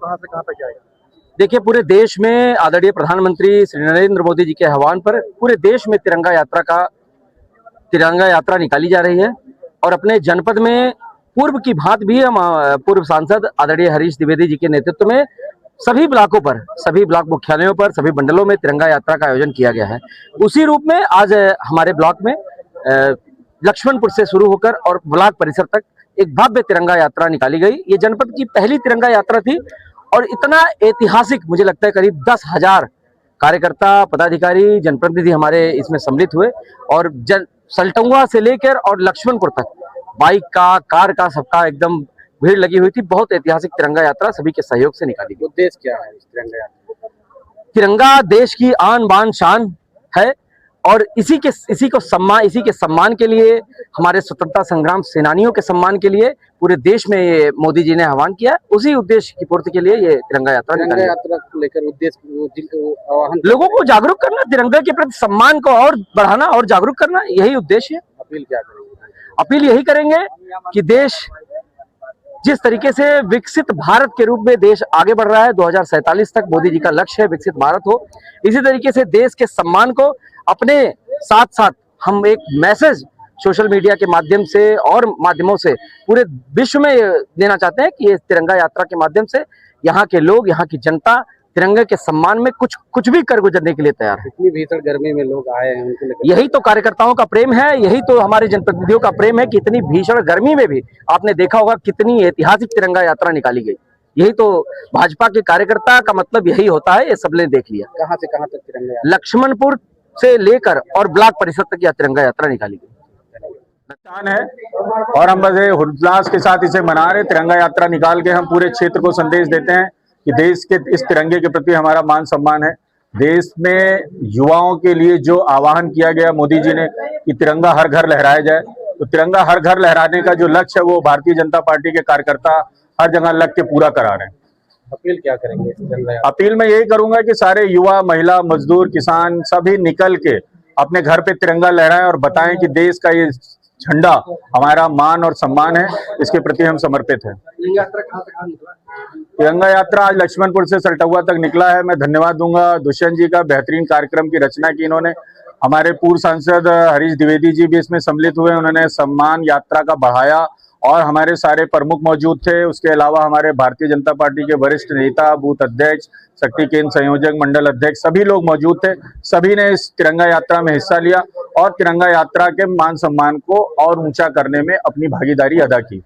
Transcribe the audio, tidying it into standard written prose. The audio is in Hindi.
कहां से कहां तक जाएगा? देखिए, पूरे देश में आदरणीय प्रधानमंत्री श्री नरेंद्र मोदी जी के आह्वान पर पूरे देश में तिरंगा यात्रा निकाली जा रही है। और अपने जनपद में पूर्व की भांति भी हम पूर्व सांसद आदरणीय हरीश द्विवेदी जी के नेतृत्व में सभी ब्लॉकों पर, सभी ब्लॉक मुख्यालयों पर, सभी मंडलों में तिरंगा यात्रा का आयोजन किया गया है। उसी रूप में आज हमारे ब्लॉक में लक्ष्मणपुर से शुरू होकर और ब्लॉक परिसर तक एक भव्य तिरंगा यात्रा निकाली गई। ये जनपद की पहली तिरंगा यात्रा थी और इतना ऐतिहासिक, मुझे लगता है करीब 10,000 कार्यकर्ता, पदाधिकारी, जनप्रतिनिधि हमारे इसमें सम्मिलित हुए और सल्टुआ से लेकर और लक्ष्मणपुर तक बाइक का, कार का, सबका एकदम भीड़ लगी हुई थी। बहुत ऐतिहासिक तिरंगा यात्रा सभी के सहयोग से निकाली गई। उद्देश्य क्या है इस तिरंगा यात्रा? तिरंगा देश की आन बान शान है और इसी के सम्मान के लिए, हमारे स्वतंत्रता संग्राम सेनानियों के सम्मान के लिए पूरे देश में ये मोदी जी ने आह्वान किया। उसी उद्देश्य की पूर्ति के लिए ये तिरंगा यात्रा को लेकर उद्देश्य लोगों को जागरूक करना, तिरंगे के प्रति सम्मान को और बढ़ाना और जागरूक करना, यही उद्देश्य है। अपील क्या करेंगे? अपील यही करेंगे कि देश जिस तरीके से विकसित भारत के रूप में देश आगे बढ़ रहा है, 2047 तक मोदी जी का लक्ष्य है विकसित भारत हो, इसी तरीके से देश के सम्मान को अपने साथ साथ हम एक मैसेज सोशल मीडिया के माध्यम से और माध्यमों से पूरे विश्व में देना चाहते हैं कि ये तिरंगा यात्रा के माध्यम से यहाँ के लोग, यहाँ की जनता तिरंगे के सम्मान में कुछ भी कर गुजरने के लिए तैयार है। इतनी भीषण गर्मी में लोग आए हैं, उनको लेकर यही तो कार्यकर्ताओं का प्रेम है, यही तो हमारे जनप्रतिनिधियों का प्रेम है कि इतनी भीषण गर्मी में भी आपने देखा होगा कितनी ऐतिहासिक तिरंगा यात्रा निकाली गई। यही तो भाजपा के कार्यकर्ता का मतलब यही होता है, ये सबने देख लिया। कहां से कहां तक तिरंगा? लक्ष्मणपुर से लेकर और ब्लॉक परिषद तक यह तिरंगा यात्रा निकाली गई है और हम बड़े उल्लास के साथ इसे मना रहे। तिरंगा यात्रा निकाल के हम पूरे क्षेत्र को संदेश देते हैं कि देश के इस तिरंगे के प्रति हमारा मान सम्मान है। देश में युवाओं के लिए जो आह्वान किया गया मोदी जी ने कि तिरंगा हर घर लहराया जाए, तो तिरंगा हर घर लहराने का जो लक्ष्य है वो भारतीय जनता पार्टी के कार्यकर्ता हर जगह लग के पूरा करा रहे हैं। अपील क्या करेंगे? अपील मैं यही करूंगा कि सारे युवा, महिला, मजदूर, किसान सभी निकल के अपने घर पे तिरंगा लहराएं और बताएं कि देश का ये झंडा हमारा मान और सम्मान है, इसके प्रति हम समर्पित हैं। तिरंगा यात्रा आज लक्ष्मणपुर से सल्टुआ तक निकला है। मैं धन्यवाद दूंगा दुष्यंत जी का, बेहतरीन कार्यक्रम की रचना की इन्होंने। हमारे पूर्व सांसद हरीश द्विवेदी जी भी इसमें सम्मिलित हुए, उन्होंने सम्मान यात्रा का बढ़ाया और हमारे सारे प्रमुख मौजूद थे। उसके अलावा हमारे भारतीय जनता पार्टी के वरिष्ठ नेता, बूथ अध्यक्ष, शक्ति केंद्र संयोजक, मंडल अध्यक्ष सभी लोग मौजूद थे। सभी ने इस तिरंगा यात्रा में हिस्सा लिया और तिरंगा यात्रा के मान सम्मान को और ऊंचा करने में अपनी भागीदारी अदा की।